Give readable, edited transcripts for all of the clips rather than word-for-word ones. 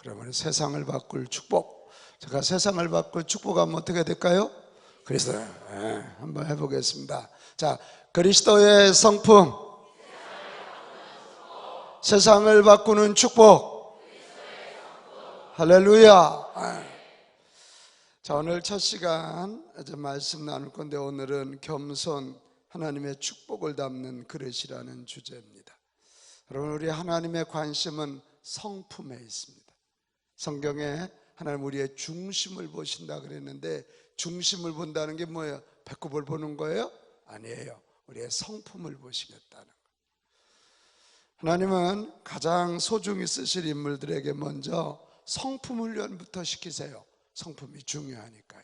그러면 세상을 바꿀 축복. 제가 세상을 바꿀 축복하면 어떻게 될까요? 그래서 한번 해보겠습니다. 자, 그리스도의 성품, 세상을 바꾸는 축복. 할렐루야. 자, 오늘 첫 시간 말씀 나눌 건데, 오늘은 겸손, 하나님의 축복을 담는 그릇이라는 주제입니다. 여러분, 우리 하나님의 관심은 성품에 있습니다. 성경에 하나님 우리의 중심을 보신다 그랬는데, 중심을 본다는 게 뭐예요? 배꼽을 보는 거예요? 아니에요. 우리의 성품을 보시겠다는 거예요. 하나님은 가장 소중히 쓰실 인물들에게 먼저 성품 훈련부터 시키세요. 성품이 중요하니까요.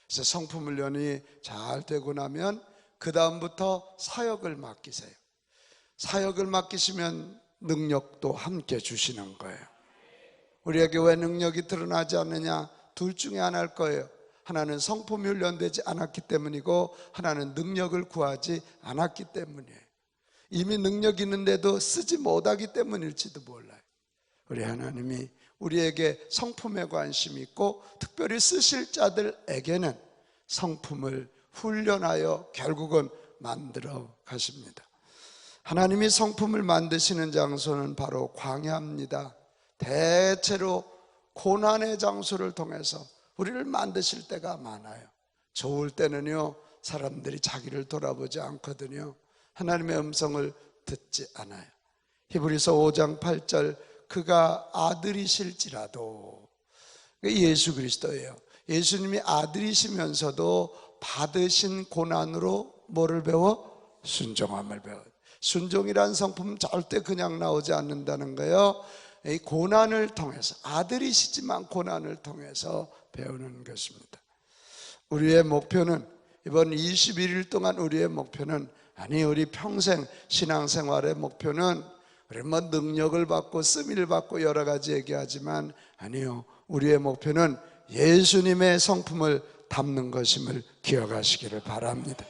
그래서 성품 훈련이 잘 되고 나면 그 다음부터 사역을 맡기세요. 사역을 맡기시면 능력도 함께 주시는 거예요. 우리에게 왜 능력이 드러나지 않느냐? 둘 중에 하나일 거예요. 하나는 성품이 훈련되지 않았기 때문이고, 하나는 능력을 구하지 않았기 때문이에요. 이미 능력이 있는데도 쓰지 못하기 때문일지도 몰라요. 우리 하나님이 우리에게 성품에 관심이 있고, 특별히 쓰실 자들에게는 성품을 훈련하여 결국은 만들어 가십니다. 하나님이 성품을 만드시는 장소는 바로 광야입니다. 대체로 고난의 장소를 통해서 우리를 만드실 때가 많아요. 좋을 때는요, 사람들이 자기를 돌아보지 않거든요. 하나님의 음성을 듣지 않아요. 히브리서 5장 8절, 그가 아들이실지라도, 예수 그리스도예요. 예수님이 아들이시면서도 받으신 고난으로 뭐를 배워? 순종함을 배워요. 순종이라는 성품은 절대 그냥 나오지 않는다는 거예요. 이 고난을 통해서, 아들이시지만 고난을 통해서 배우는 것입니다. 우리의 목표는, 이번 21일 동안 우리의 목표는, 아니 우리 평생 신앙생활의 목표는, 우리 뭐 능력을 받고 쓰미를 받고 여러 가지 얘기하지만, 아니요, 우리의 목표는 예수님의 성품을 담는 것임을 기억하시기를 바랍니다.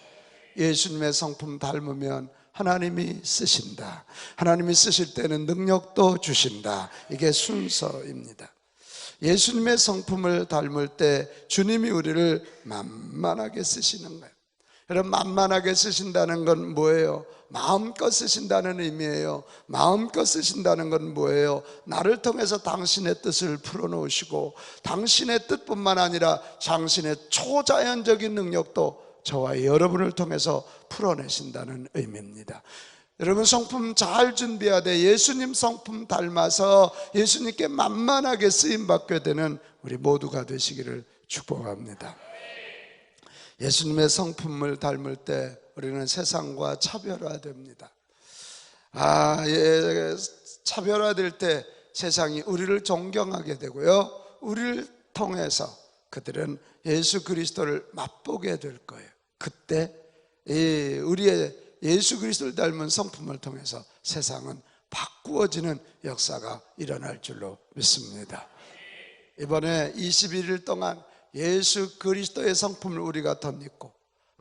예수님의 성품 닮으면 하나님이 쓰신다. 하나님이 쓰실 때는 능력도 주신다. 이게 순서입니다. 예수님의 성품을 닮을 때 주님이 우리를 만만하게 쓰시는 거예요. 여러분, 만만하게 쓰신다는 건 뭐예요? 마음껏 쓰신다는 의미예요. 마음껏 쓰신다는 건 뭐예요? 나를 통해서 당신의 뜻을 풀어놓으시고, 당신의 뜻뿐만 아니라 당신의 초자연적인 능력도 저와 여러분을 통해서 풀어내신다는 의미입니다. 여러분, 성품 잘 준비해야 돼. 예수님 성품 닮아서 예수님께 만만하게 쓰임받게 되는 우리 모두가 되시기를 축복합니다. 예수님의 성품을 닮을 때 우리는 세상과 차별화됩니다. 차별화될 때 세상이 우리를 존경하게 되고요, 우리를 통해서 그들은 예수 그리스도를 맛보게 될 거예요. 그때 우리의 예수 그리스도를 닮은 성품을 통해서 세상은 바꾸어지는 역사가 일어날 줄로 믿습니다. 이번에 21일 동안 예수 그리스도의 성품을 우리가 덧입고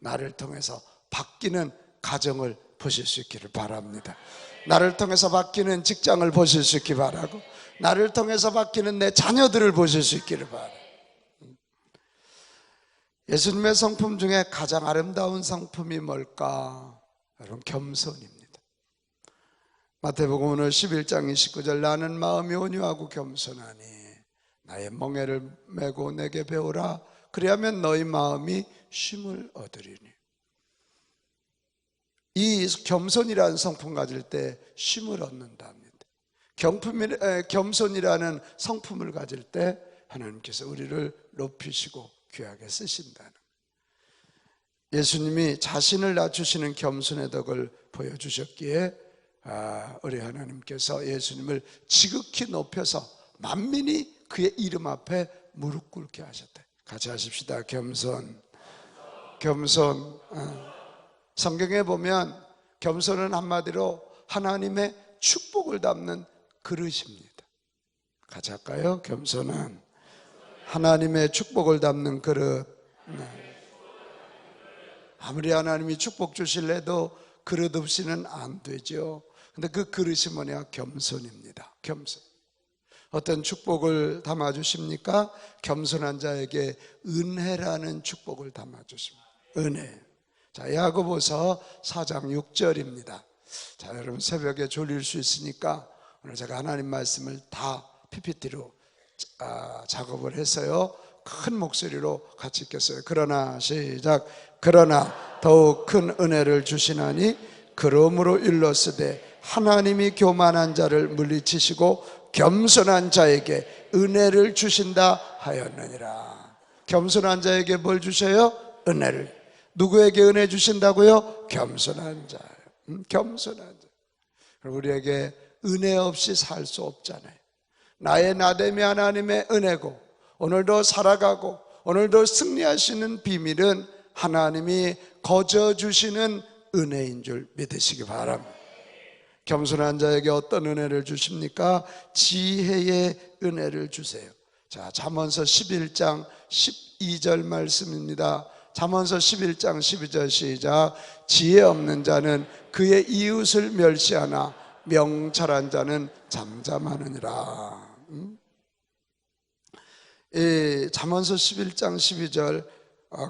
나를 통해서 바뀌는 가정을 보실 수 있기를 바랍니다. 나를 통해서 바뀌는 직장을 보실 수 있기 바라고, 나를 통해서 바뀌는 내 자녀들을 보실 수 있기를 바랍니다. 예수님의 성품 중에 가장 아름다운 성품이 뭘까? 여러분, 겸손입니다. 마태복음 오늘 11장 29절, 나는 마음이 온유하고 겸손하니 나의 멍에를 메고 내게 배우라. 그리하면 너희 마음이 쉼을 얻으리니. 이 겸손이라는 성품 가질 때 쉼을 얻는답니다. 겸손이라는 성품을 가질 때 하나님께서 우리를 높이시고 귀하게 쓰신다는, 예수님이 자신을 낮추시는 겸손의 덕을 보여주셨기에 우리 하나님께서 예수님을 지극히 높여서 만민이 그의 이름 앞에 무릎 꿇게 하셨다. 같이 하십시다. 겸손. 겸손. 성경에 보면 겸손은 한마디로 하나님의 축복을 담는 그릇입니다. 같이 할까요? 겸손은 하나님의 축복을 담는 그릇. 아무리 하나님이 축복 주실래도 그릇 없이는 안 되죠. 근데 그 그릇이 뭐냐? 겸손입니다. 겸손. 어떤 축복을 담아주십니까? 겸손한 자에게 은혜라는 축복을 담아주십니다. 은혜. 자, 야고보서 4장 6절입니다. 자, 여러분 새벽에 졸릴 수 있으니까 오늘 제가 하나님 말씀을 다 PPT로 작업을 해서요, 큰 목소리로 같이 읽겠어요. 그러나 시작. 그러나 더욱 큰 은혜를 주시나니 그러므로 일렀으되 하나님이 교만한 자를 물리치시고 겸손한 자에게 은혜를 주신다 하였느니라. 겸손한 자에게 뭘 주셔요? 은혜를. 누구에게 은혜 주신다고요? 겸손한 자. 겸손한 자. 우리에게 은혜 없이 살 수 없잖아요. 나의 나됨이 하나님의 은혜고, 오늘도 살아가고 오늘도 승리하시는 비밀은 하나님이 거저 주시는 은혜인 줄 믿으시기 바랍니다. 겸손한 자에게 어떤 은혜를 주십니까? 지혜의 은혜를 주세요. 자, 잠언서 11장 12절 말씀입니다. 잠언서 11장 12절 시작. 지혜 없는 자는 그의 이웃을 멸시하나 명철한 자는 잠잠하느니라. 이 잠언서 11장 12절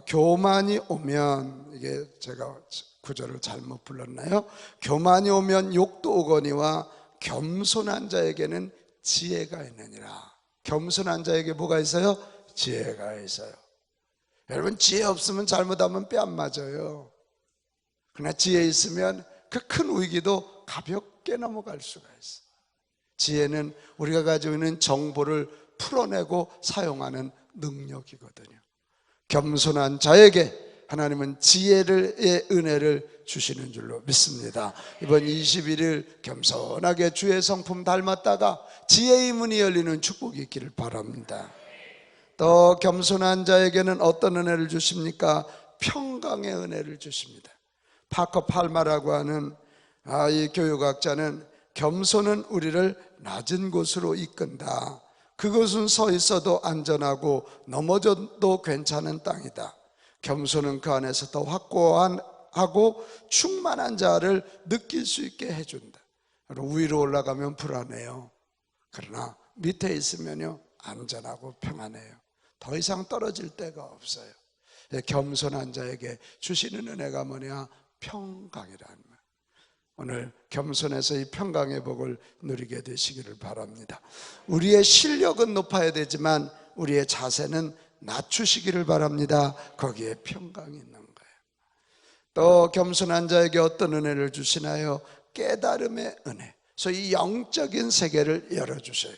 교만이 오면, 이게 제가 구절을 잘못 불렀나요? 교만이 오면 욕도 오거니와 겸손한 자에게는 지혜가 있느니라. 겸손한 자에게 뭐가 있어요? 지혜가 있어요. 여러분, 지혜 없으면 잘못하면 뺨 맞아요. 그러나 지혜 있으면 그 큰 위기도 가볍게 넘어갈 수가 있어요. 지혜는 우리가 가지고 있는 정보를 풀어내고 사용하는 능력이거든요. 겸손한 자에게 하나님은 지혜의 은혜를 주시는 줄로 믿습니다. 이번 21일 겸손하게 주의 성품 닮았다가 지혜의 문이 열리는 축복이 있기를 바랍니다. 또 겸손한 자에게는 어떤 은혜를 주십니까? 평강의 은혜를 주십니다. 파커 팔마라고 하는 이 교육학자는 겸손은 우리를 낮은 곳으로 이끈다. 그곳은 서 있어도 안전하고 넘어져도 괜찮은 땅이다. 겸손은 그 안에서 더 확고하고 충만한 자를 느낄 수 있게 해준다. 위로 올라가면 불안해요. 그러나 밑에 있으면요, 안전하고 평안해요. 더 이상 떨어질 데가 없어요. 겸손한 자에게 주시는 은혜가 뭐냐? 평강이라는 말. 오늘 겸손해서 이 평강의 복을 누리게 되시기를 바랍니다. 우리의 실력은 높아야 되지만 우리의 자세는 낮추시기를 바랍니다. 거기에 평강이 있는 거예요. 또 겸손한 자에게 어떤 은혜를 주시나요? 깨달음의 은혜. 소위 영적인 세계를 열어주셔요.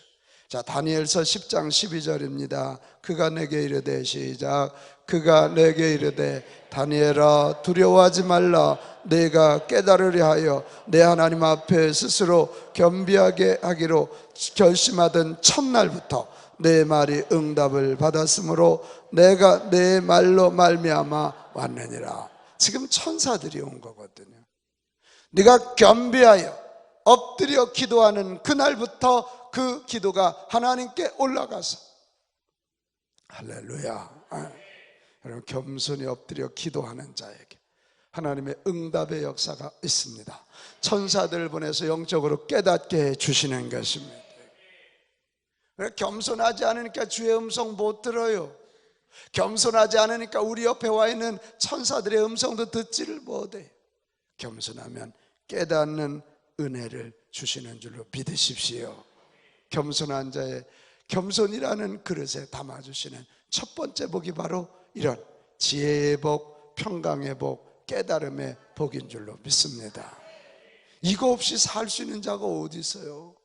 자, 다니엘서 10장 12절입니다. 그가 내게 이르되 시작. 그가 내게 이르되 다니엘아 두려워하지 말라. 내가 깨달으려 하여 내 하나님 앞에 스스로 겸비하게 하기로 결심하던 첫날부터 내 말이 응답을 받았으므로 내가 내 말로 말미암아 왔느니라. 지금 천사들이 온 거거든요. 네가 겸비하여 엎드려 기도하는 그날부터 그 기도가 하나님께 올라가서, 할렐루야. 여러분, 겸손히 엎드려 기도하는 자에게 하나님의 응답의 역사가 있습니다. 천사들을 보내서 영적으로 깨닫게 해주시는 것입니다. 겸손하지 않으니까 주의 음성 못 들어요. 겸손하지 않으니까 우리 옆에 와 있는 천사들의 음성도 듣지를 못해요. 겸손하면 깨닫는 은혜를 주시는 줄로 믿으십시오. 겸손한 자의 겸손이라는 그릇에 담아주시는 첫 번째 복이 바로 이런 지혜의 복, 평강의 복, 깨달음의 복인 줄로 믿습니다. 이거 없이 살 수 있는 자가 어디 있어요?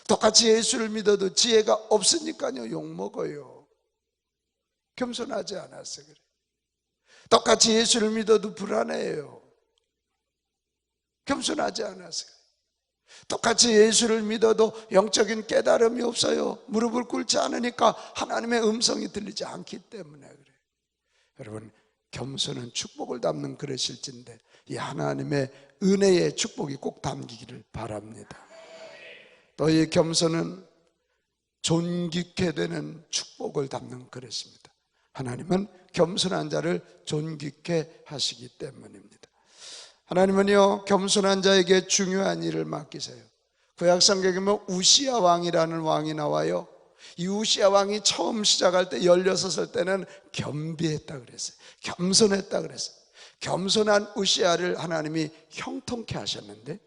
똑같이 예수를 믿어도 지혜가 없으니까요 욕먹어요. 겸손하지 않아서 그래. 똑같이 예수를 믿어도 불안해요. 겸손하지 않아서 그래. 똑같이 예수를 믿어도 영적인 깨달음이 없어요. 무릎을 꿇지 않으니까 하나님의 음성이 들리지 않기 때문에 그래요. 여러분, 겸손은 축복을 담는 그릇일진데 이 하나님의 은혜의 축복이 꼭 담기기를 바랍니다. 또 이 겸손은 존귀케 되는 축복을 담는 그릇입니다. 하나님은 겸손한 자를 존귀케 하시기 때문입니다. 하나님은요, 겸손한 자에게 중요한 일을 맡기세요. 구약 성경에 보면 우시야 왕이라는 왕이 나와요. 이 우시야 왕이 처음 시작할 때 16살 때는 겸비했다 그랬어요. 겸손했다 그랬어요. 겸손한 우시야를 하나님이 형통케 하셨는데,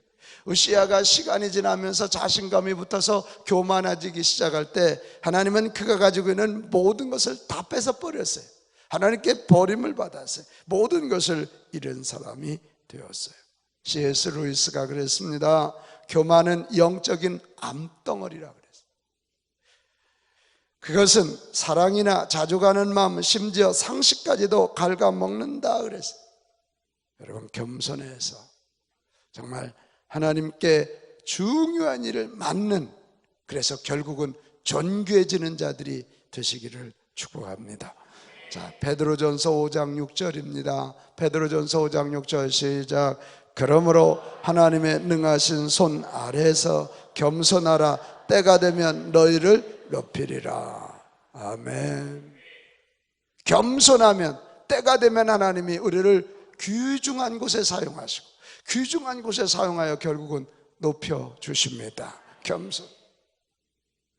우시야가 시간이 지나면서 자신감이 붙어서 교만해지기 시작할 때 하나님은 그가 가지고 있는 모든 것을 다 뺏어 버렸어요. 하나님께 버림을 받았어요. 모든 것을 잃은 사람이 되었어요. C.S. 루이스가 그랬습니다. 교만은 영적인 암덩어리라 그랬어요. 그것은 사랑이나 자족하는 마음, 심지어 상식까지도 갉아먹는다 그랬어요. 여러분, 겸손해서 정말 하나님께 중요한 일을 맡는, 그래서 결국은 존귀해지는 자들이 되시기를 축복합니다. 자, 베드로전서 5장 6절입니다. 베드로전서 5장 6절 시작. 그러므로 하나님의 능하신 손 아래에서 겸손하라. 때가 되면 너희를 높이리라. 아멘. 겸손하면 때가 되면 하나님이 우리를 귀중한 곳에 사용하시고, 귀중한 곳에 사용하여 결국은 높여주십니다. 겸손.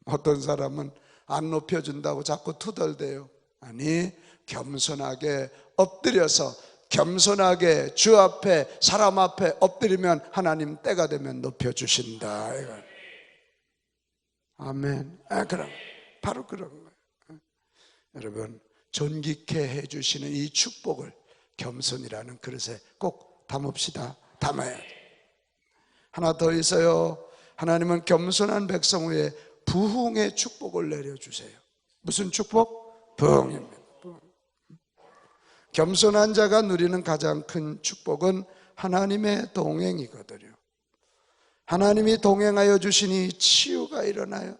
어떤 사람은 안 높여준다고 자꾸 투덜대요. 아니, 겸손하게 엎드려서 겸손하게 주 앞에, 사람 앞에 엎드리면 하나님 때가 되면 높여주신다. 아멘. 그럼 바로 그런 거예요. 여러분, 존귀케 해주시는 이 축복을 겸손이라는 그릇에 꼭 담읍시다. 담아야 돼. 하나 더 있어요. 하나님은 겸손한 백성 위에 부흥의 축복을 내려주세요. 무슨 축복? 부흥입니다. 겸손한 자가 누리는 가장 큰 축복은 하나님의 동행이거든요. 하나님이 동행하여 주시니 치유가 일어나요.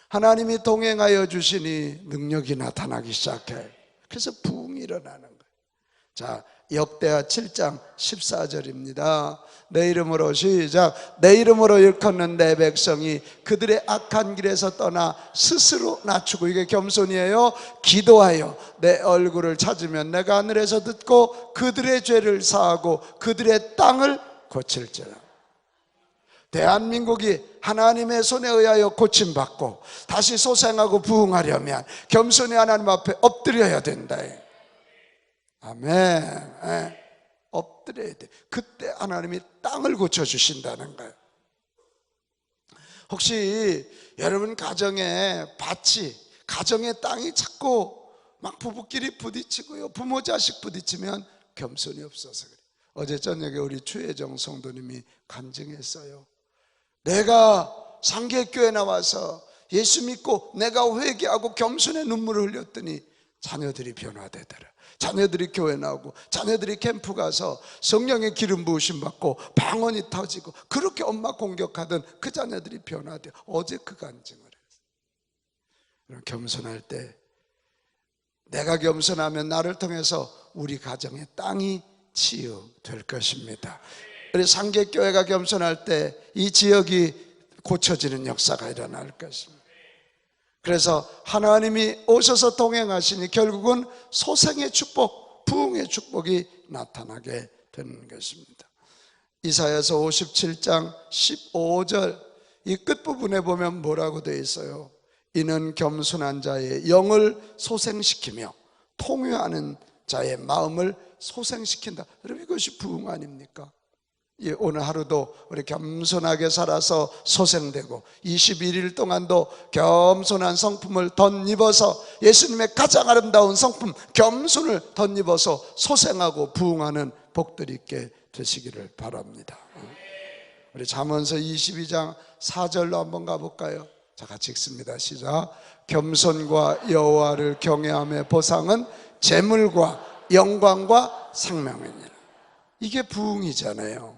하나님이 동행하여 주시니 능력이 나타나기 시작해요. 그래서 부흥이 일어나는 거예요. 자, 역대하 7장 14절입니다. 내 이름으로 시작. 내 이름으로 일컫는 내 백성이 그들의 악한 길에서 떠나 스스로 낮추고, 이게 겸손이에요. 기도하여 내 얼굴을 찾으면 내가 하늘에서 듣고 그들의 죄를 사하고 그들의 땅을 고칠지라. 대한민국이 하나님의 손에 의하여 고침받고 다시 소생하고 부흥하려면 겸손히 하나님 앞에 엎드려야 된다. 아멘. 엎드려야 돼. 그때 하나님이 땅을 고쳐주신다는 거예요. 혹시 여러분 가정에 밭이, 가정의 땅이 자꾸 막 부부끼리 부딪히고요, 부모 자식 부딪히면 겸손이 없어서 그래요. 어제 저녁에 우리 추혜정 성도님이 간증했어요. 내가 상계교회 나와서 예수 믿고 내가 회개하고 겸손의 눈물을 흘렸더니 자녀들이 변화되더라. 자녀들이 교회 나오고 자녀들이 캠프 가서 성령의 기름 부으심 받고 방언이 터지고, 그렇게 엄마 공격하던 그 자녀들이 변화돼요. 어제 그 간증을 했어요. 겸손할 때, 내가 겸손하면 나를 통해서 우리 가정의 땅이 치유될 것입니다. 우리 상계교회가 겸손할 때 이 지역이 고쳐지는 역사가 일어날 것입니다. 그래서 하나님이 오셔서 동행하시니 결국은 소생의 축복, 부흥의 축복이 나타나게 되는 것입니다. 이사야서 57장 15절 이 끝부분에 보면 뭐라고 되어 있어요? 이는 겸손한 자의 영을 소생시키며 통회하는 자의 마음을 소생시킨다. 여러분, 이것이 부흥 아닙니까? 오늘 하루도 우리 겸손하게 살아서 소생되고 21일 동안도 겸손한 성품을 덧입어서 예수님의 가장 아름다운 성품 겸손을 덧입어서 소생하고 부흥하는 복들이 있게 되시기를 바랍니다. 우리 잠언서 22장 4절로 한번 가볼까요? 자, 같이 읽습니다. 시작. 겸손과 여호와를 경외함의 보상은 재물과 영광과 생명이니라. 이게 부흥이잖아요.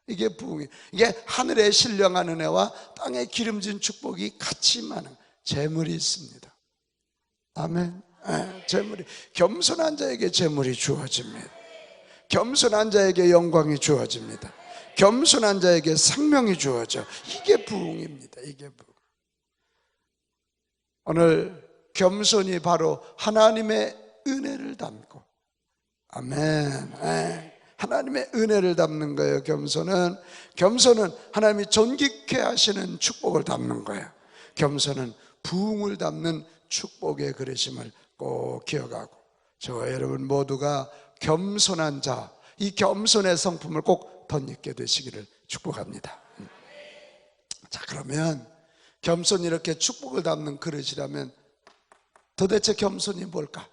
이게 부흥이, 이게 하늘의 신령한 은혜와 땅에 기름진 축복이 같이 임하는 재물이 있습니다. 아멘. 재물이, 겸손한 자에게 재물이 주어집니다. 겸손한 자에게 영광이 주어집니다. 겸손한 자에게 생명이 주어져. 이게 부흥입니다. 이게 부흥. 오늘 겸손이 바로 하나님의 은혜를 담고, 아멘. 하나님의 은혜를 담는 거예요. 겸손은 하나님이 존귀케 하시는 축복을 담는 거예요. 겸손은 부흥을 담는 축복의 그릇임을 꼭 기억하고, 저와 여러분 모두가 겸손한 자, 이 겸손의 성품을 꼭 덧입게 되시기를 축복합니다. 자, 그러면 겸손이 이렇게 축복을 담는 그릇이라면 도대체 겸손이 뭘까?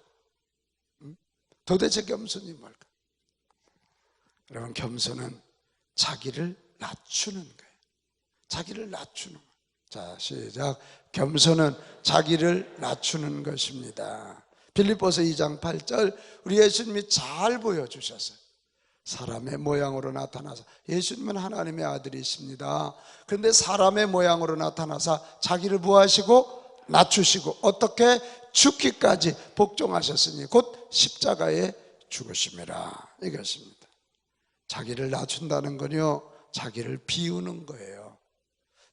도대체 겸손이 뭘까? 여러분, 겸손은 자기를 낮추는 거예요. 자기를 낮추는 거예요. 자, 시작. 겸손은 자기를 낮추는 것입니다. 빌립보서 2장 8절, 우리 예수님이 잘 보여주셨어요. 사람의 모양으로 나타나서, 예수님은 하나님의 아들이십니다. 그런데 사람의 모양으로 나타나서 자기를 부하시고 낮추시고, 어떻게? 죽기까지 복종하셨으니 곧 십자가에 죽으심이라, 이것입니다. 자기를 낮춘다는 건요, 자기를 비우는 거예요.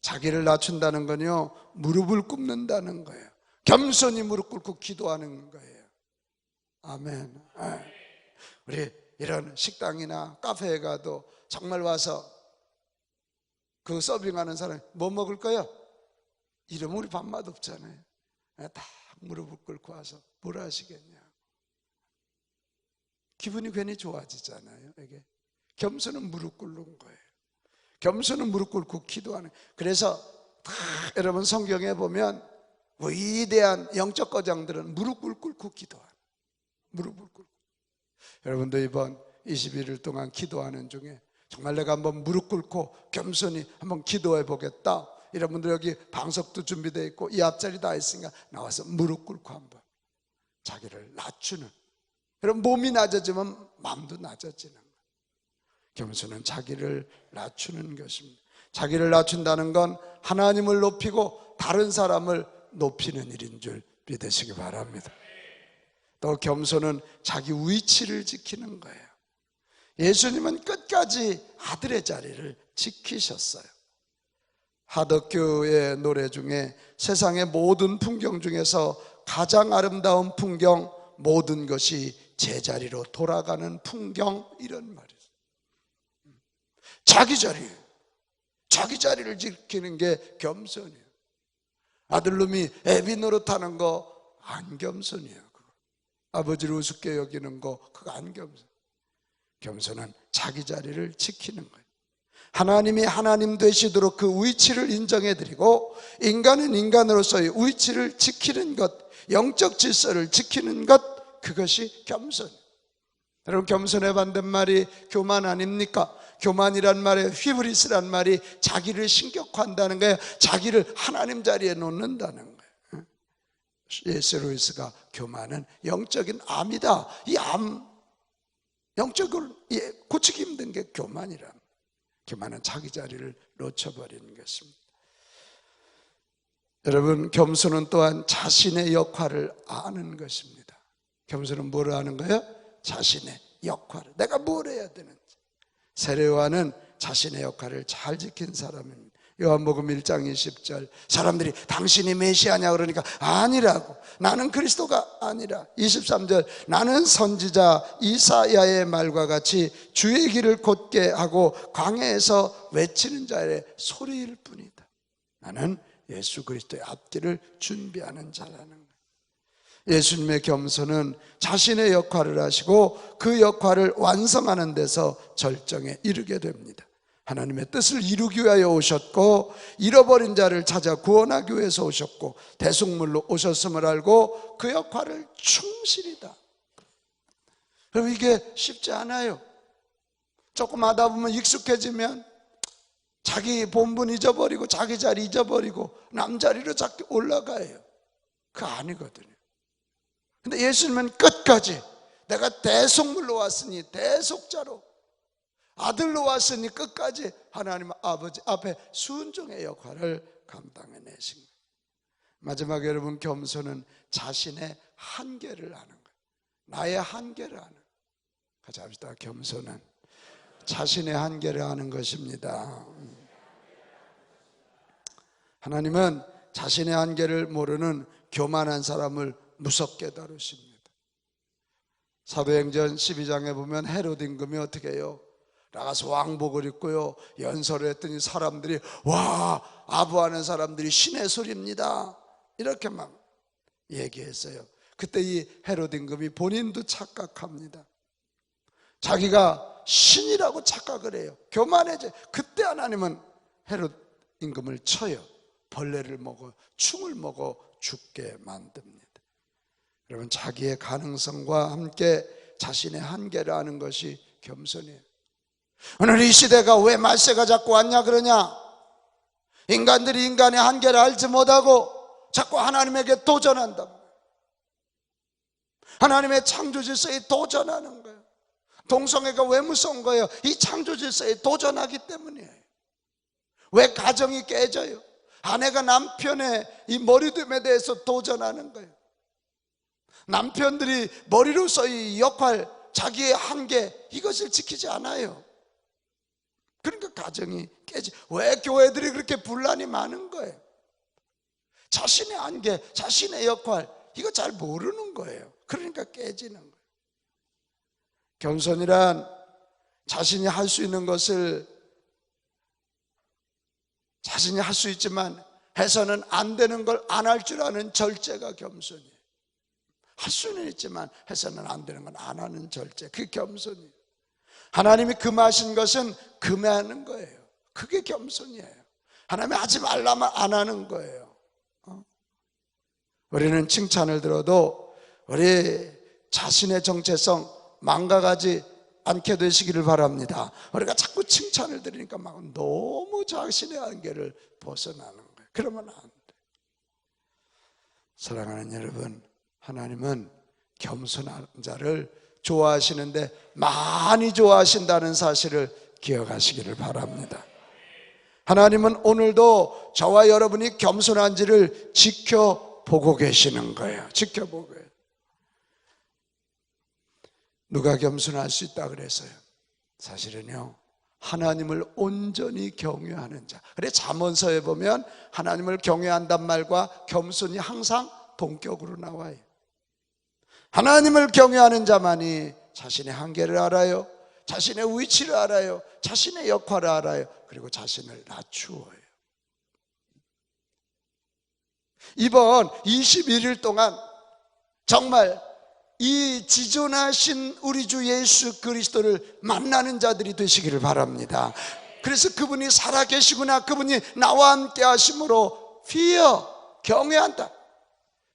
자기를 낮춘다는 건요, 무릎을 꿇는다는 거예요. 겸손히 무릎 꿇고 기도하는 거예요. 아멘. 우리 이런 식당이나 카페에 가도 정말 와서 그 서빙하는 사람이 뭐 먹을 거야? 이러면 우리 밥맛 없잖아요. 딱 무릎을 꿇고 와서 뭘 하시겠냐. 기분이 괜히 좋아지잖아요. 이게 겸손은 무릎 꿇는 거예요. 겸손은 무릎 꿇고 기도하는. 그래서 다 여러분 성경에 보면 위대한 영적 거장들은 무릎을 꿇고 기도하는, 무릎을 꿇고. 여러분도 이번 21일 동안 기도하는 중에 정말 내가 한번 무릎 꿇고 겸손히 한번 기도해 보겠다, 여러분들 여기 방석도 준비되어 있고 이 앞자리 다 있으니까 나와서 무릎 꿇고 한번 자기를 낮추는. 여러분, 몸이 낮아지면 마음도 낮아지는 거예요. 겸손은 자기를 낮추는 것입니다. 자기를 낮춘다는 건 하나님을 높이고 다른 사람을 높이는 일인 줄 믿으시기 바랍니다. 또 겸손은 자기 위치를 지키는 거예요. 예수님은 끝까지 아들의 자리를 지키셨어요. 하덕규의 노래 중에 세상의 모든 풍경 중에서 가장 아름다운 풍경, 모든 것이 제자리로 돌아가는 풍경, 이런 말이에요. 자기 자리를 지키는 게 겸손이에요. 아들놈이 애비 노릇하는 거 안 겸손이에요. 그거. 아버지를 우습게 여기는 거 그거 안 겸손. 겸손은 자기 자리를 지키는 거예요. 하나님이 하나님 되시도록 그 위치를 인정해드리고, 인간은 인간으로서의 위치를 지키는 것, 영적 질서를 지키는 것, 그것이 겸손. 여러분, 겸손의 반대말이 교만 아닙니까? 교만이란 말에 휘브리스란 말이 자기를 신격화한다는 거예요. 자기를 하나님 자리에 놓는다는 거예요. C.S. 루이스가 교만은 영적인 암이다. 이 암, 영적으로 고치기 힘든 게 교만이라. 교만은 자기 자리를 놓쳐버리는 것입니다. 여러분, 겸손은 또한 자신의 역할을 아는 것입니다. 겸손은 뭘 아는 거예요? 자신의 역할을. 내가 뭘 해야 되는지. 세례요한은 자신의 역할을 잘 지킨 사람입니다. 요한복음 1장 20절, 사람들이 당신이 메시아냐 그러니까 아니라고, 나는 그리스도가 아니라. 23절, 나는 선지자 이사야의 말과 같이 주의 길을 곧게 하고 광야에서 외치는 자의 소리일 뿐이다. 나는 예수 그리스도의 앞길을 준비하는 자라는 거예요. 예수님의 겸손은 자신의 역할을 하시고 그 역할을 완성하는 데서 절정에 이르게 됩니다. 하나님의 뜻을 이루기 위하여 오셨고, 잃어버린 자를 찾아 구원하기 위해서 오셨고, 대속물로 오셨음을 알고 그 역할을 충실히 다. 그럼 이게 쉽지 않아요. 조금 하다 보면 익숙해지면 자기 본분 잊어버리고 자기 자리 잊어버리고 남 자리로 자꾸 올라가요. 그거 아니거든요. 근데 예수님은 끝까지 내가 대속물로 왔으니, 대속자로 아들로 왔으니 끝까지 하나님 아버지 앞에 순종의 역할을 감당해내신 거예요. 마지막에 여러분, 겸손은 자신의 한계를 아는 거예요. 나의 한계를 아는 거예요. 같이 합시다. 겸손은 자신의 한계를 아는 것입니다. 하나님은 자신의 한계를 모르는 교만한 사람을 무섭게 다루십니다. 사도행전 12장에 보면 헤롯 임금이 어떻게 해요? 나가서 왕복을 입고요, 연설을 했더니 사람들이 와, 아부하는 사람들이 신의 소리입니다, 이렇게 막 얘기했어요. 그때 이 헤롯 임금이 본인도 착각합니다. 자기가 신이라고 착각을 해요. 교만해져. 그때 하나님은 헤롯 임금을 쳐요. 벌레를 먹어, 충을 먹어 죽게 만듭니다. 여러분, 자기의 가능성과 함께 자신의 한계를 아는 것이 겸손이에요. 오늘 이 시대가 왜 말세가 자꾸 왔냐 그러냐? 인간들이 인간의 한계를 알지 못하고 자꾸 하나님에게 도전한다. 하나님의 창조 질서에 도전하는 거예요. 동성애가 왜 무서운 거예요? 이 창조 질서에 도전하기 때문이에요. 왜 가정이 깨져요? 아내가 남편의 이 머리됨에 대해서 도전하는 거예요. 남편들이 머리로서 이 역할, 자기의 한계, 이것을 지키지 않아요. 그러니까 가정이 깨지. 왜 교회들이 그렇게 분란이 많은 거예요? 자신의 한계, 자신의 역할, 이거 잘 모르는 거예요. 그러니까 깨지는 거예요. 겸손이란 자신이 할 수 있는 것을 자신이 할 수 있지만 해서는 안 되는 걸 안 할 줄 아는 절제가 겸손이에요. 할 수는 있지만 해서는 안 되는 건 안 하는 절제, 그게 겸손이에요. 하나님이 금하신 것은 금하는 거예요. 그게 겸손이에요. 하나님이 하지 말라면 안 하는 거예요. 우리는 칭찬을 들어도 우리 자신의 정체성 망가가지 않게 되시기를 바랍니다. 우리가 자꾸 칭찬을 들으니까 막 너무 자신의 한계를 벗어나는 거예요. 그러면 안 돼. 사랑하는 여러분, 하나님은 겸손한 자를 좋아하시는데 많이 좋아하신다는 사실을 기억하시기를 바랍니다. 하나님은 오늘도 저와 여러분이 겸손한지를 지켜보고 계시는 거예요. 지켜보고 계세요. 누가 겸손할 수 있다 그랬어요? 사실은요, 하나님을 온전히 경외하는 자. 그래, 잠언서에 보면 하나님을 경외한단 말과 겸손이 항상 동격으로 나와요. 하나님을 경외하는 자만이 자신의 한계를 알아요, 자신의 위치를 알아요, 자신의 역할을 알아요, 그리고 자신을 낮추어요. 이번 21일 동안 정말 이 지존하신 우리 주 예수 그리스도를 만나는 자들이 되시기를 바랍니다. 그래서 그분이 살아계시구나, 그분이 나와 함께 하심으로 fear, 경외한다.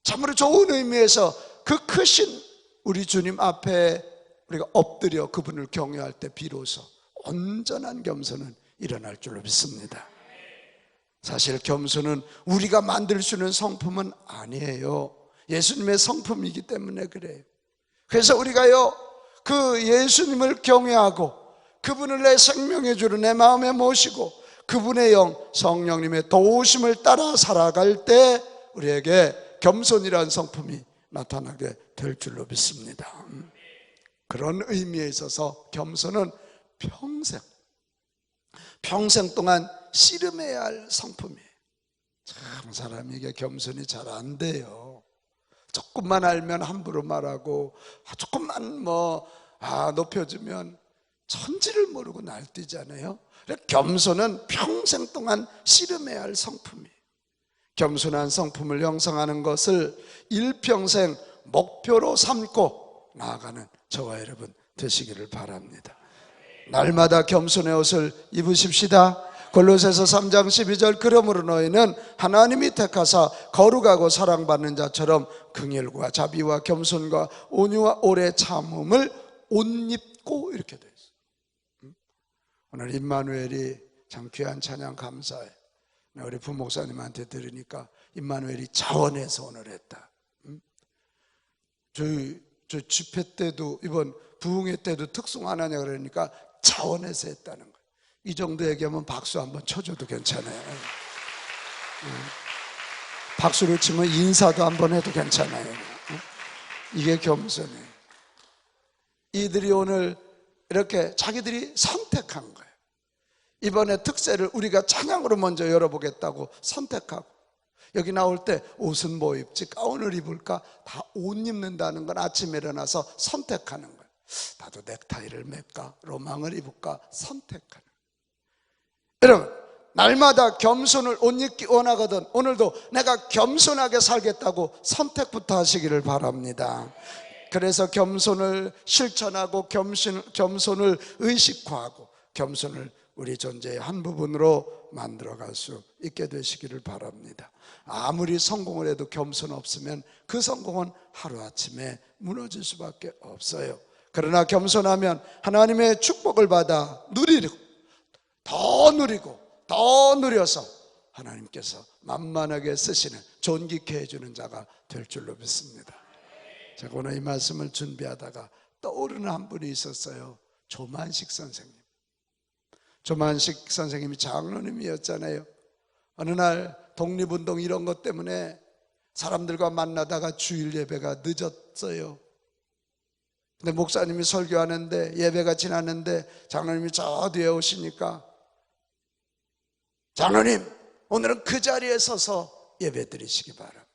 참으로 좋은 의미에서 그 크신 우리 주님 앞에 우리가 엎드려 그분을 경외할 때 비로소 온전한 겸손은 일어날 줄로 믿습니다. 사실 겸손은 우리가 만들 수 있는 성품은 아니에요. 예수님의 성품이기 때문에 그래요. 그래서 우리가요, 그 예수님을 경외하고 그분을 내 생명의 주로 내 마음에 모시고 그분의 영 성령님의 도우심을 따라 살아갈 때 우리에게 겸손이라는 성품이 나타나게 될 줄로 믿습니다. 그런 의미에 있어서 겸손은 평생 동안 씨름해야 할 성품이에요. 참 사람에게 겸손이 잘 안 돼요. 조금만 알면 함부로 말하고, 조금만 높여주면 천지를 모르고 날뛰잖아요. 겸손은 평생 동안 씨름해야 할 성품이에요. 겸손한 성품을 형성하는 것을 일평생 목표로 삼고 나아가는 저와 여러분 되시기를 바랍니다. 날마다 겸손의 옷을 입으십시다. 골로새서 3장 12절, 그러므로 너희는 하나님이 택하사 거룩하고 사랑받는 자처럼 긍휼과 자비와 겸손과 온유와 오래 참음을 옷 입고, 이렇게 돼 있어요. 오늘 임마누엘이 참 귀한 찬양 감사해. 우리 부목사님한테 들으니까 임마누엘이 자원해서 오늘 했다. 저 집회 때도, 이번 부흥회 때도 특송 안 하냐 그러니까 자원해서 했다는 거예요. 이 정도 얘기하면 박수 한번 쳐줘도 괜찮아요. 박수를 치면 인사도 한번 해도 괜찮아요. 이게 겸손이에요. 이들이 오늘 이렇게 자기들이 선택한 거예요. 이번에 특세를 우리가 찬양으로 먼저 열어보겠다고 선택하고, 여기 나올 때 옷은 뭐 입지? 가운을 입을까? 다 옷 입는다는 건 아침에 일어나서 선택하는 거예요. 나도 넥타이를 맬까? 로망을 입을까? 선택하는 거예요. 여러분, 날마다 겸손을 옷 입기 원하거든 오늘도 내가 겸손하게 살겠다고 선택부터 하시기를 바랍니다. 그래서 겸손을 실천하고 겸손을 의식화하고 겸손을 우리 존재의 한 부분으로 만들어갈 수 있게 되시기를 바랍니다. 아무리 성공을 해도 겸손 없으면 그 성공은 하루아침에 무너질 수밖에 없어요. 그러나 겸손하면 하나님의 축복을 받아 누리고 더 누려서 하나님께서 만만하게 쓰시는 존귀케 해주는 자가 될 줄로 믿습니다. 제가 오늘 이 말씀을 준비하다가 떠오르는 한 분이 있었어요. 조만식 선생님. 조만식 선생님이 장로님이었잖아요. 어느 날 독립운동 이런 것 때문에 사람들과 만나다가 주일 예배가 늦었어요. 근데 목사님이 설교하는데 예배가 지났는데 장로님이 저 뒤에 오시니까 장로님, 오늘은 그 자리에 서서 예배 드리시기 바랍니다.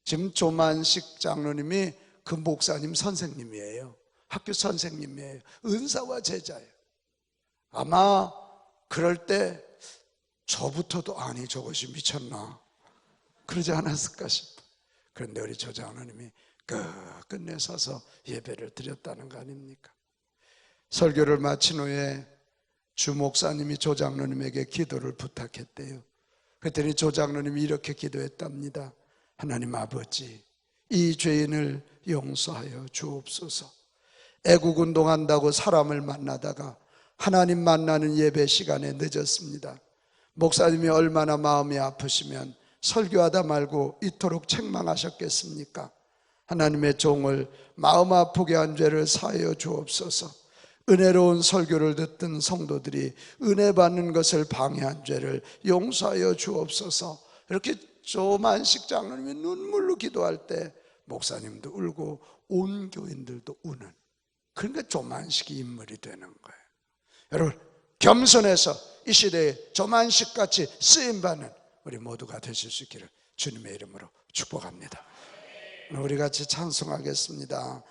지금 조만식 장로님이 그 목사님 선생님이에요. 학교 선생님이에요. 은사와 제자예요. 아마 그럴 때 저부터도 아니 저것이 미쳤나 그러지 않았을까 싶어. 그런데 우리 조 장로님이 끝내 서서 예배를 드렸다는 거 아닙니까? 설교를 마친 후에 주 목사님이 조 장로님에게 기도를 부탁했대요. 그랬더니 조 장로님이 이렇게 기도했답니다. 하나님 아버지, 이 죄인을 용서하여 주옵소서. 애국운동한다고 사람을 만나다가 하나님 만나는 예배 시간에 늦었습니다. 목사님이 얼마나 마음이 아프시면 설교하다 말고 이토록 책망하셨겠습니까? 하나님의 종을 마음 아프게 한 죄를 사하여 주옵소서. 은혜로운 설교를 듣던 성도들이 은혜 받는 것을 방해한 죄를 용서하여 주옵소서. 이렇게 조만식 장로님이 눈물로 기도할 때 목사님도 울고 온 교인들도 우는, 그러니까 조만식이 인물이 되는 거예요. 여러분, 겸손해서 이 시대에 조만식같이 쓰임받는 우리 모두가 되실 수 있기를 주님의 이름으로 축복합니다. 우리 같이 찬송하겠습니다.